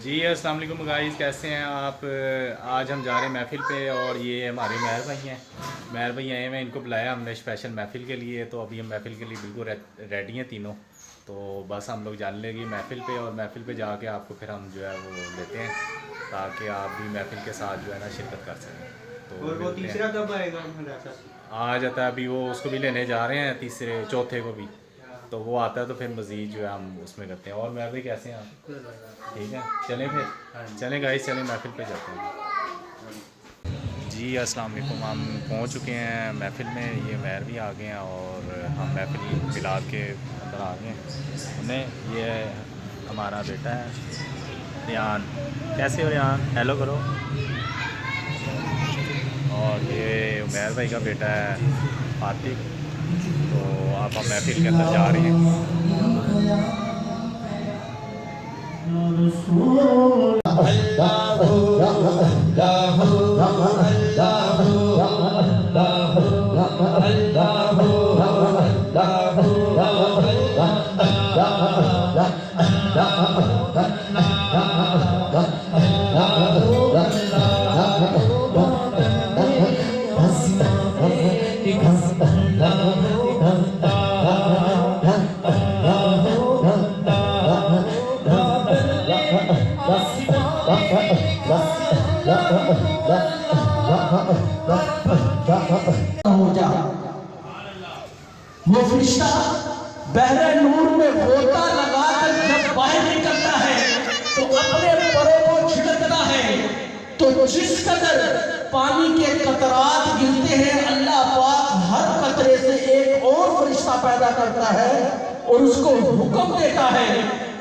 जी अस्सलाम वालेकुम गाइस, कैसे हैं आप। आज हम जा रहे हैं महफ़िल पे और ये हमारे महर भाई हैं। महर भाई आए हैं, इनको बुलाया हमने स्पेशल महफ़िल के लिए। तो अभी हम महफ़िल के लिए बिल्कुल रेडी हैं तीनों। तो बस हम लोग जाने लगे महफ़िल पे और महफ़िल पे जाके आपको फिर हम जो है वो लेते हैं, ताकि आप भी महफ़िल के साथ जो है ना शिरकत कर सकें। तो और वो मिलते हैं। तीसरा कब आएगा मदरसा? आ जाता है, अभी वो उसको भी लेने जा रहे हैं, तीसरे चौथे को भी। तो वो आता है तो फिर मज़ीद जो है हम उसमें करते हैं। और महर भाई कैसे हैं आप? ठीक है, चलें फिर। चलें गाइस, चलें महफ़िल पे जाते हैं। जी अस्सलाम वालेकुम, हम पहुंच चुके हैं महफ़िल में। ये महर भी आ गए हैं और हम महफ़िल मिलाद के अंदर आ गए हैं। उन्हें ये हमारा बेटा है रियान। कैसे हो रियान? हेलो करो। और ये उमैर भाई का बेटा है फातिक। तो आप हम महफ़िल के अंदर जा रहे हैं। हो जा वो फरिश्ता बहरे नूर में गोता लगाकर जब बाहर निकलता है तो अपने परों को छिड़कता है। तो जिस कदर पानी के कतरात गिरते हैं, अल्लाह पाक हर कतरे से एक और फरिश्ता पैदा करता है और उसको हुक्म देता है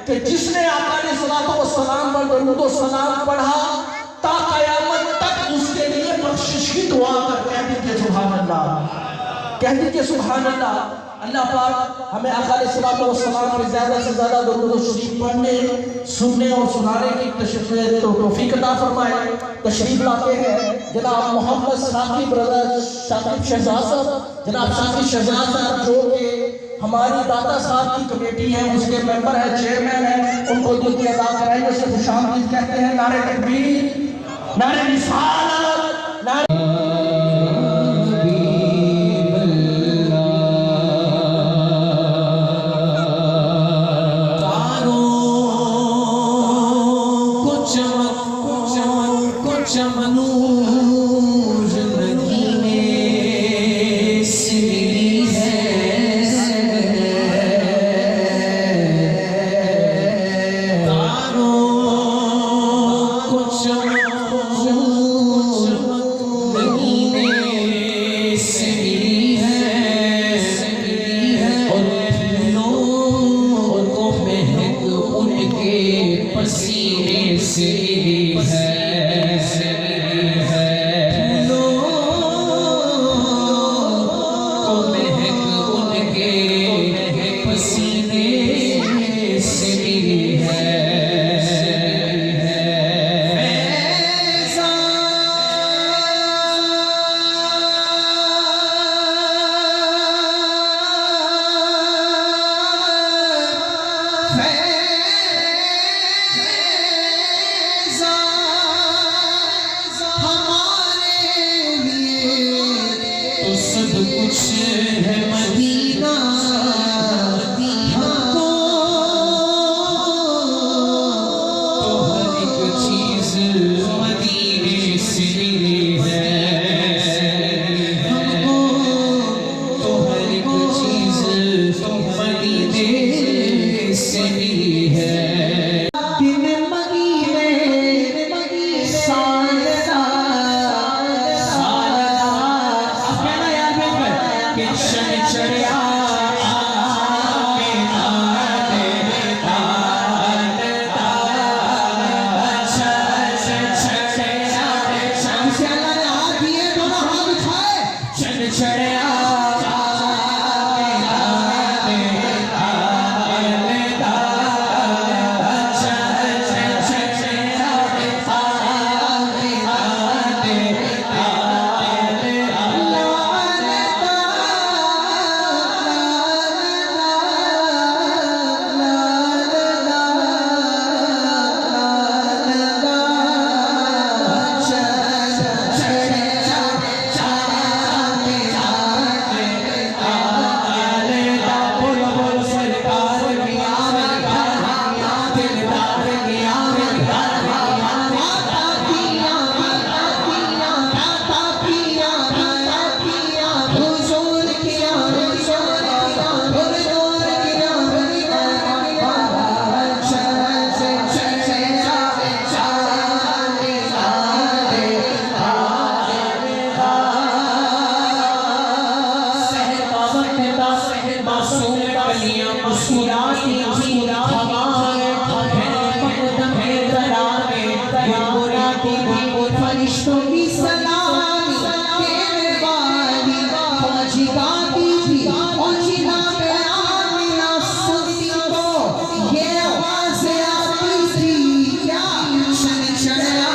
कि जिसने आका ने सलातो व सलाम पर दरूद व सलाम पढ़ा ता कयामत तक उसके लिए बख्शिश की दुआ कर। कह दीजिए सुभान अल्लाह, कह दीजिए सुभान अल्लाह। अल्लाह पाक हमें आका सलातो व सलाम पे ज़्यादा से ज़्यादा दरूद व शरीफ पढ़ने, सुनने और सुनाने की तौफीक अता फरमाए। तशरीफ लाते हैं जनाब मोहम्मद साकिब ब्रदर साकिब शहजाद साहब, जनाब साकिब शहजाद साहब जो कि हमारी दादा साहब की कमेटी है, उसके मेंबर है, चेयरमैन है। उनको दिल की अदा कराइए से खुशामदीद कहते हैं। नारे तकबीर, नारे रिसालत, नारे पसीने से सब कुछ है मदीना, हमको तो हर एक चीज मदीने से है। हमको तो हर एक चीज मदीने से है। Shine फरिश्तों की सलामी तेरे वाली फौजी गाती थी फौजी ना पे आमिना सुनती तो ये आवाज़ें आती थी क्या चल चला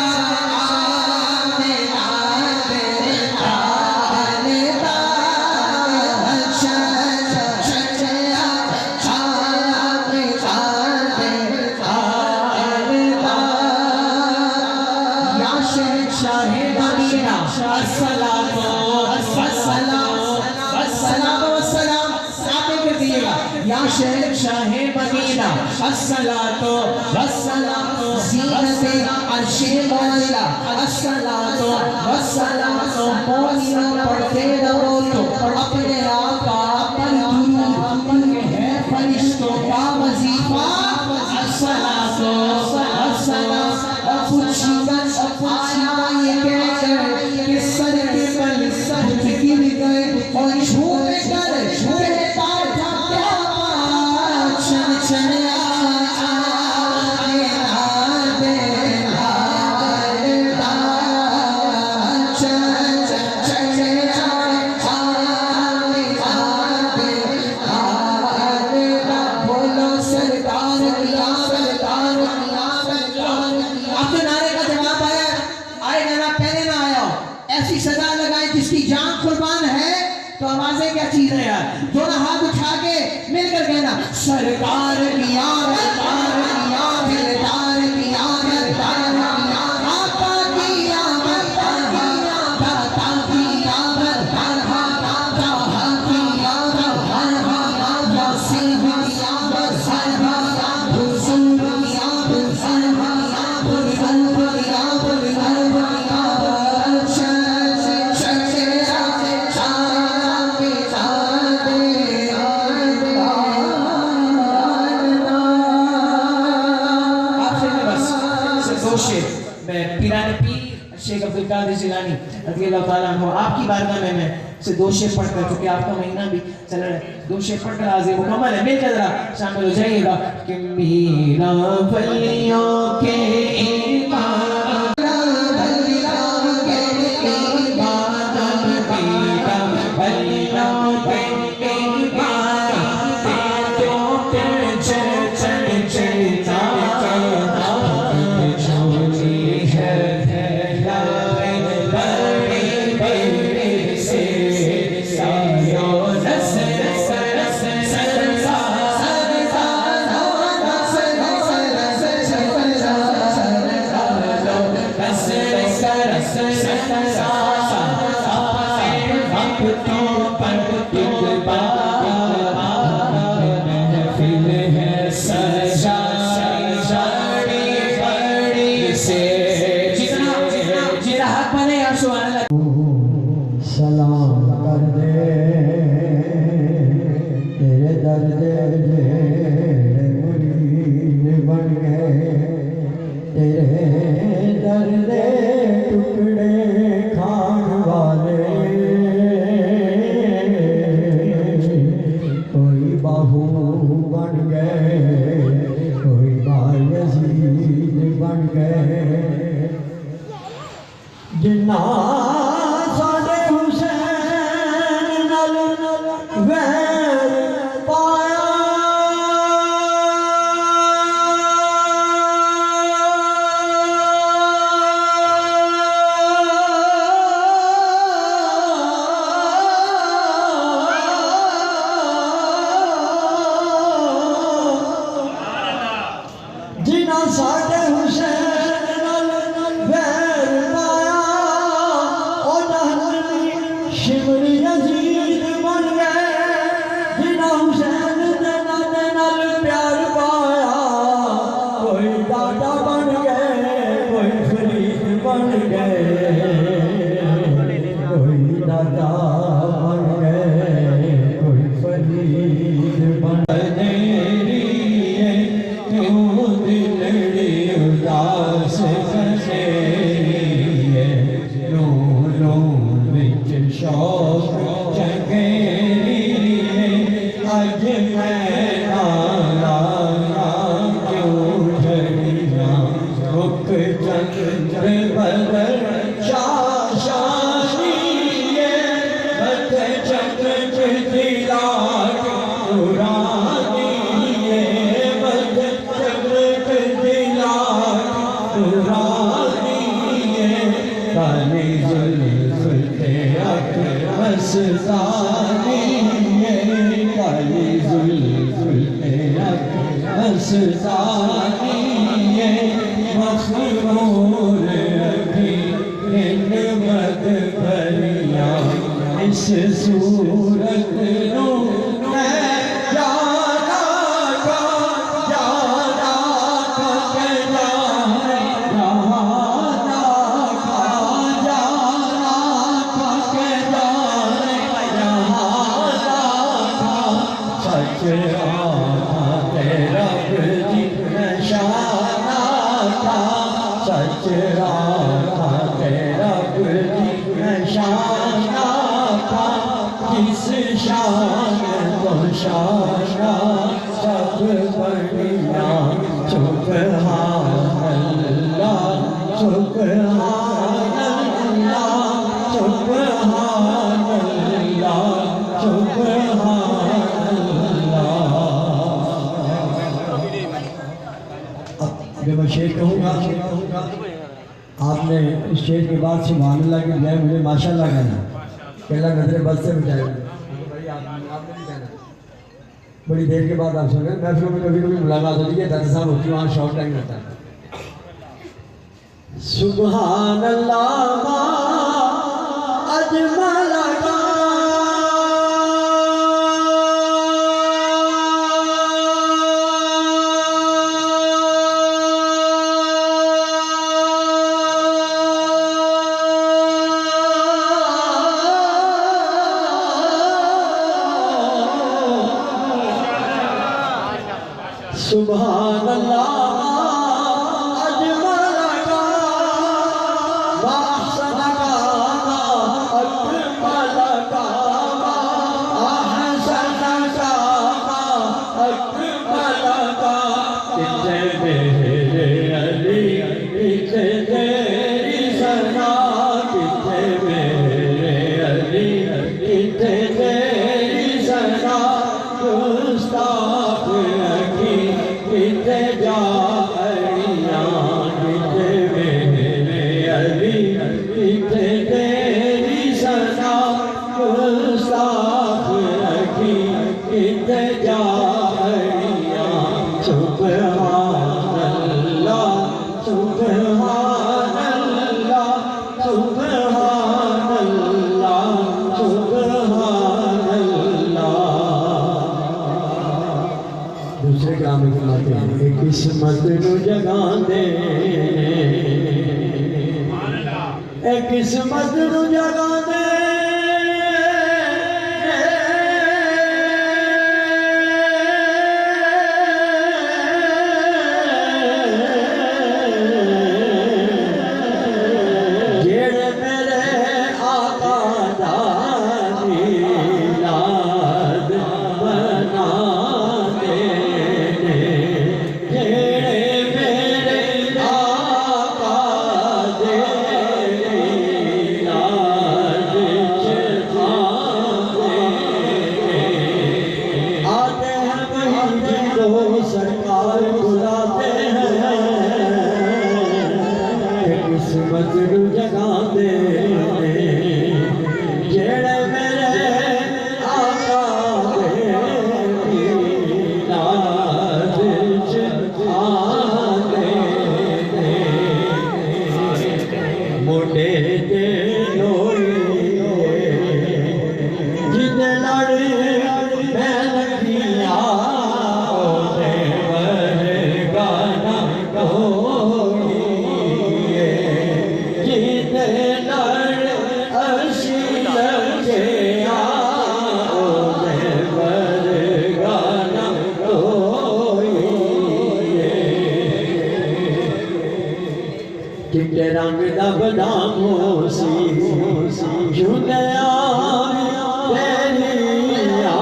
शहंशाह मदीना अस्सलातो वस्सलातो ज़ीनते अर्शे मौला अस्सलातो वस्सलातो मौलिना पढ़ते रहो तो अपने आका पर दुरूद है फरिश्तों का वजीफा अस्सलातो वस्सलाम आया ये कहकर कि सर के बल सब गिर गए और झूम कर कहता था क्या चल चला ऐसी सजा लगाए जिसकी जान कुर्बान है तो आवाजें क्या चीज है यार दोनों हाथ उठा के मिलकर कहना सरकार की आमद दिलदार की आमद आका की आमद दाता की आमद ताहा की आमद यासीन की आमद हुजूर की आमद मैं पीराने पीर शेख अब्दुल कादिर जिलानी रज़ियल्लाहु ताला अन्हु आपकी बारगाह में मैं से दो शेर पढ़कर क्योंकि आपका महीना भी चल रहा है दो शेर पढ़कर हाजिर मुकम्मल है मिलकर जरा शामिल हो जाइएगा कि मीरा वलियों के सलाम कर दे तेरे दर्द मुरीद बन गए तेरे दर्द टुकड़े खान वाले कोई बाहू बन गए कोई बायजीद बन गए जिन्ना जिना साडे हुसैन नाल वैर पाया ओ जहनवी शिमरी यजीद बन गए जिना हुसैन दे नाल प्यार पाया कोई दादा बन गए कोई फरीद बन गए कोई दादा बन गए कोई फरीद बन गए मुख चंद्र बदन शाशानी मत चक्र दिलाट पुरानी मत चक्र दिलाट पुरानी काली जुल्फे मस्तानी काली जुल्फे मस्तानी मखमूर अभी इन मद भरिया इस सूरत नो मैं जाना का जाना का जाना का जाना का जाना सच तेरा जी नशाना था सच तेरा जी नशाना था किस शान को शाना सब बढ़िया सुबहानल्लाह सुबहानल्लाह सुबहानल्लाह सुबहानल्लाह। जब मैं शेर कहूँगा आपने इस शेर के बाद सुभान अल्लाह के बजाय मुझे माशाअल्लाह कहना कि अल्लाह नजर बद से बचाए। बड़ी देर के बाद आप सुन रहे महफिलों में कभी कभी मुलाकात होती है 10 साल होती है वहाँ शॉर्ट टाइम होता है। सुभान अल्लाह अजमल सुभान अल्लाह अजमल का वाहसन का अकमल का अहसन का अकमल का कितने मेरे अली कितने तेरी सना कितने मेरे अली कितने तेरी सना गुस्ताख किते जारिया किते मेरे अली किते तेरी सना गुस्ताख रखी किते जारिया सुबहानल्लाह सुबहानल्लाह सुबहानल्लाह सुबहानल्लाह। दूसरे काम में फरमाते हैं कि किस्मत नू जगांदे ए किस्मत नू जगांदे जेड़े मेरे आका दा मीलाद बना सरकार बुलाते हैं किस्मत जगाते जेड़े मेरे आका दे मीलाद आते मोटे ते लोई जिने लड़ मैं लगिया चिट्टे रंग दा बदाम सी झुंडिया तेरिया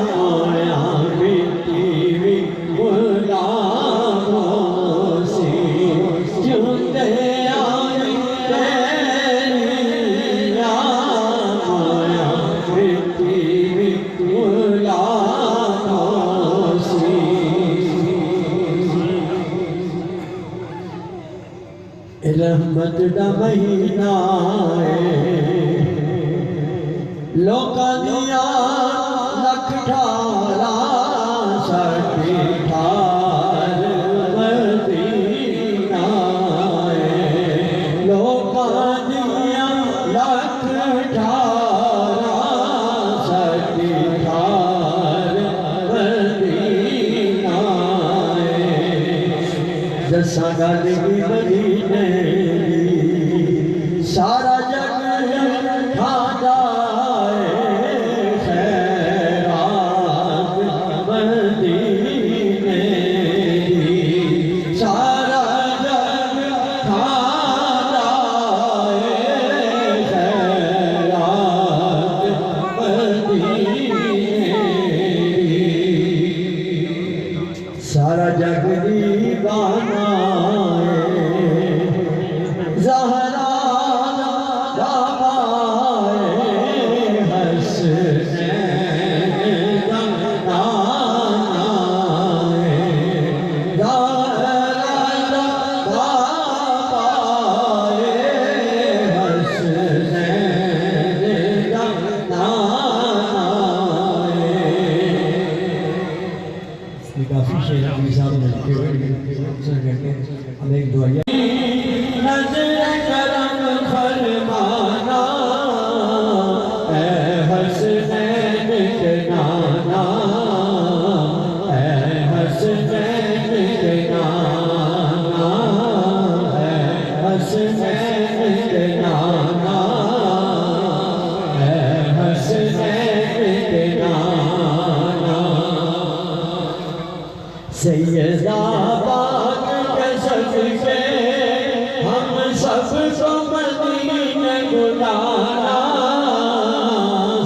मोया मिट्टी भी गुलाम सी रहमत दा महीना लोकां दिया लख ठारा साडी ठार मदीना लोकां दिया लख ठारा साडी ठार मदीना दसां गल की मदीने सारा जग खादा सारा जग दीवाना ज़हरा काफी शेर अपने साथ मिलते हुए अक्सर कहते हैं हमें एक दुआया नज़र करम फरमाना ऐ हसनैन के नाना ऐ हसनैन के नाना ऐ हसनैन के नाना ऐ हसनैन के नाना सैयदा पाक के सदके हम सबको मदीने बुलाना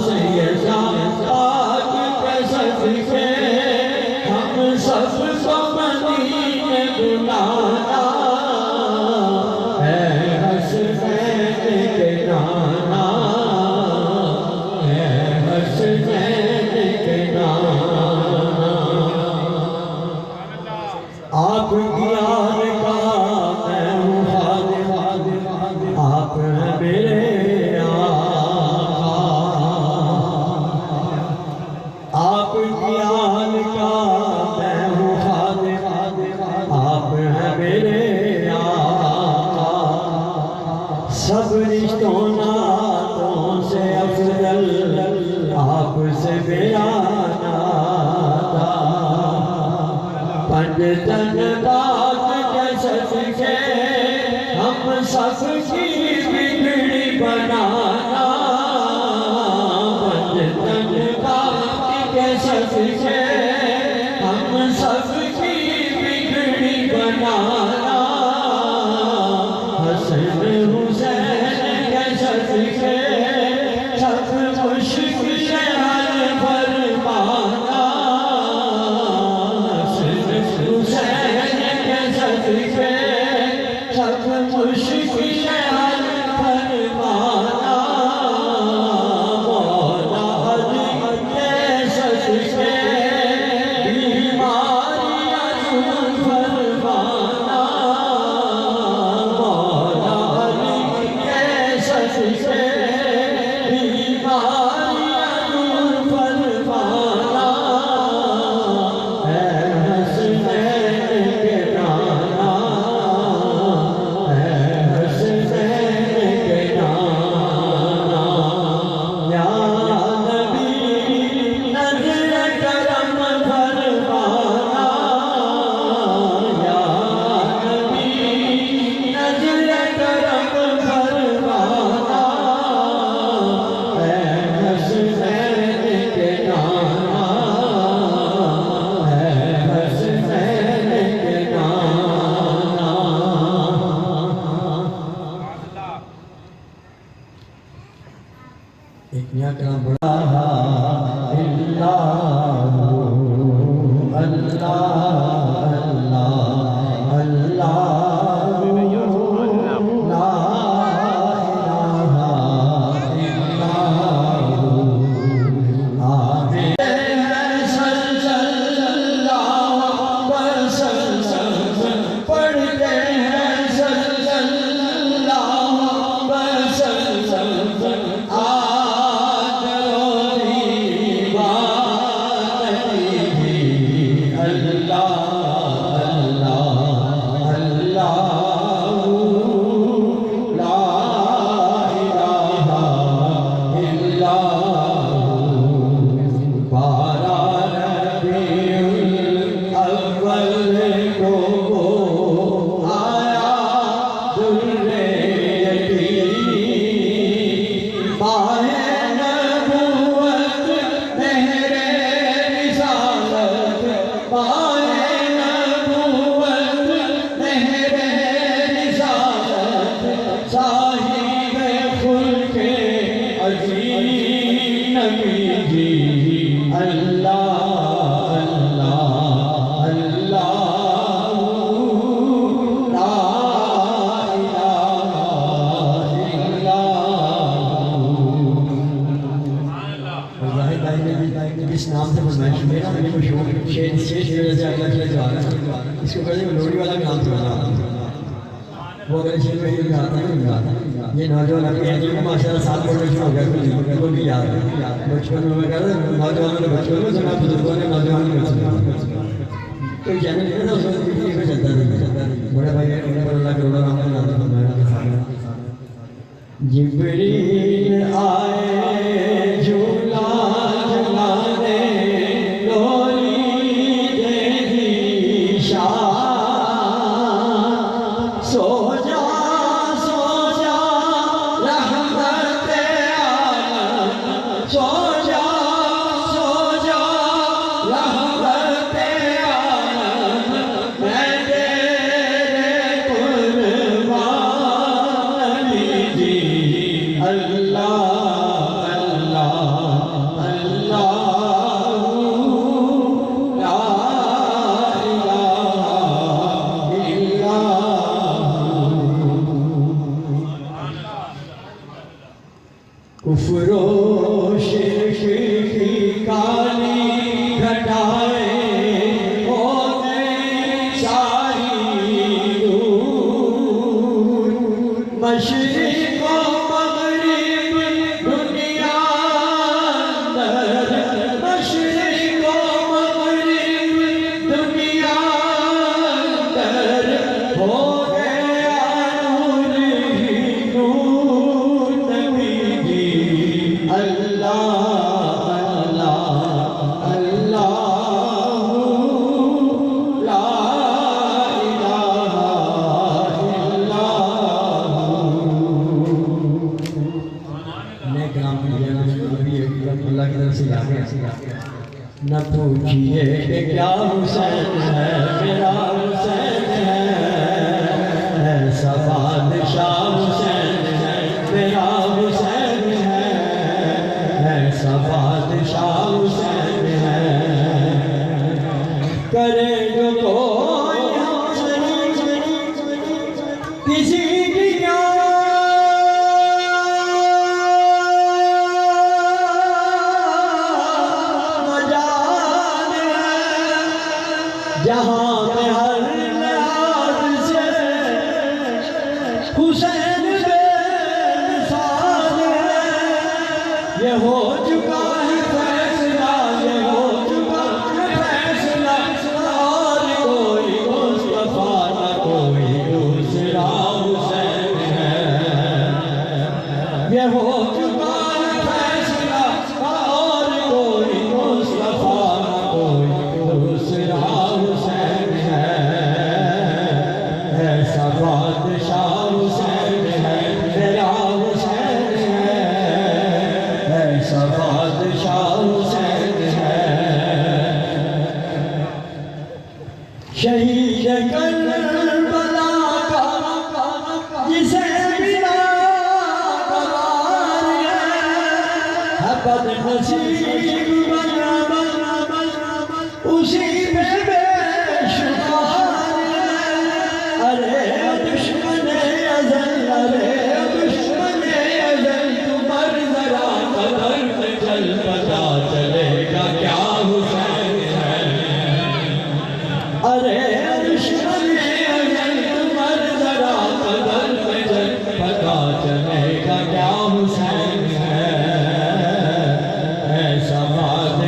सैयदा पाक के सदके हम सबको मदीने बुलाना है हसनैन के नाना है हसनैन के नाना आप ज्ञान का मैं हूँ खादिम आप हैं मेरे आका आप ज्ञान का मैं हूँ खादिम आप हैं मेरे आका सब रिश्तों नातों से अफजल आपसे मेरा नाता पंजतन बात के सदके हम सबकी बिगड़ी बनाना पंजतन बात के सदके हम सबकी बिगड़ी बनाना हसन हुसैन के सदके सब मुश्किल हल फरमाना सब मुश्किल हल फरमाना मौला अली के सदके बीमारियां दूर फरमाना मौला अली के सदके बीमारियां दूर फरमाना है हसनैन के नाना एक नया कलाम बड़ा अल्लाह अल्लाह अल्लाह ला इलाहा इल्लल्लाह आमीन सल्लल्लाहु अलैहि वसल्लम पढ़ते हैं सल्लल्लाहु इसको पहले लोहड़ी वाला काम था वो अगर शेर में ही आता है ये नौजवान अपने हैं जिनको माशाल्लाह साथ पढ़ना शुरू हो गया तो भी याद है बचपन में मैं कह रहा हूँ नौजवानों ने बचपन में सुना बुजुर्गों ने नौजवान में सुना तो चैनल है ना उसमें टीवी पे चलता था बड़े भाई अल्लाह करोड़ा नाम का नाम हमारा जिब्रील आए झूला झुलाने लोरी देवी शाह सो जा रहमत आलम सो जा रहमत आलम मैं तेरे कुर्बान जी अल्लाह अल्लाह अल्लाह ला इलाहा इल्लल्लाह कुफ्रो शिर्क की काली घटाए हो गए सारी दूर मशरिक व मगरिब दुनिया अंदर मशरिक व मगरिब दुनिया अंदर हो गया नूर ही नूर नबी जी अल्लाह अल्लाह अल्लाह ला इलाहा मैं काम किया अभी अल्लाह की तरफ से आ गया न पूछिए कि क्या हुसैन है मेरा हुसैन है ऐसा बादशाह हुसैन है मेरा हुसैन है ऐसा बादशाह हुसैन है करे जो कोई किसी की जहाँ में हर लिहाज से हुसैन बेमिसाल है ये हो चुका है फैसला ये हो चुका है फैसला और कोई मुस्तफा न कोई दूसरा हुसैन है ये हो चुका है फैसला और कोई मुस्तफा न कोई दूसरा हुसैन है ऐसा बादशाह हुसैन है मेरा हुसैन है ऐसा बादशाह हुसैन है शहीद करबला का जिसे बिना कबार है बदनसीब बना उसी पे बेशुमार अरे दुश्मन अज़ल अरे दुश्मन अज़ल तुम्हार जरा कदर में चल पता चलेगा क्या हुसैन है अरे दुश्मन अज़ल तुम्हार जरा कदर में चल पता चलेगा क्या हुसैन है ऐसा बात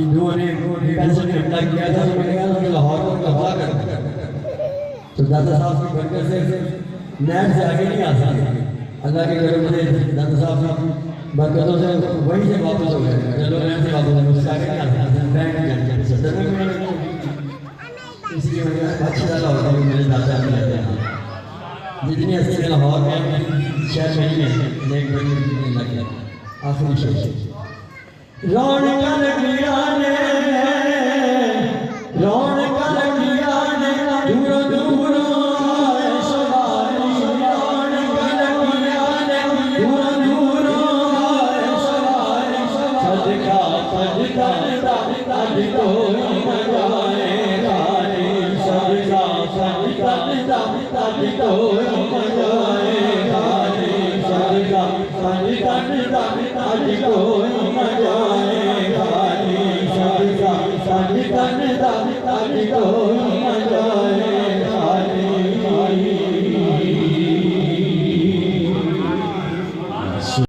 हिंदुओं ने पैसे में हमला किया था, तो मैंने कहा था कि लाहौर को कब्जा कर। तो दादा साहब की बरकत से नैब से आगे नहीं आ सकते, अल्लाह के करम से दादा साहब की बरकतों से वहीं से वापस हो गए। चलो नैब से वापस हो गए, उससे आगे नहीं आ सकते, बैंक नहीं जाते सदर में। इसलिए मैंने अच्छा लगा होता है मेरे दादा भी रहते हैं। जितनी हस्ती में लाहौर में शहर में ही है, नेक बड़ी लग गया। आखिरी शेर रौनक लगिया ने, रौनक लगिया ने, दूरों दूरों आए सवारी। रौनक लगिया ने, दूरों दूरों आए सवारी। सदका सदका अज कोई न जाए खाली। सदका सदका अज कोई न जाए खाली। सदका सदका अज कोई न जाए खाली। सदका सदका अज कोई न जाए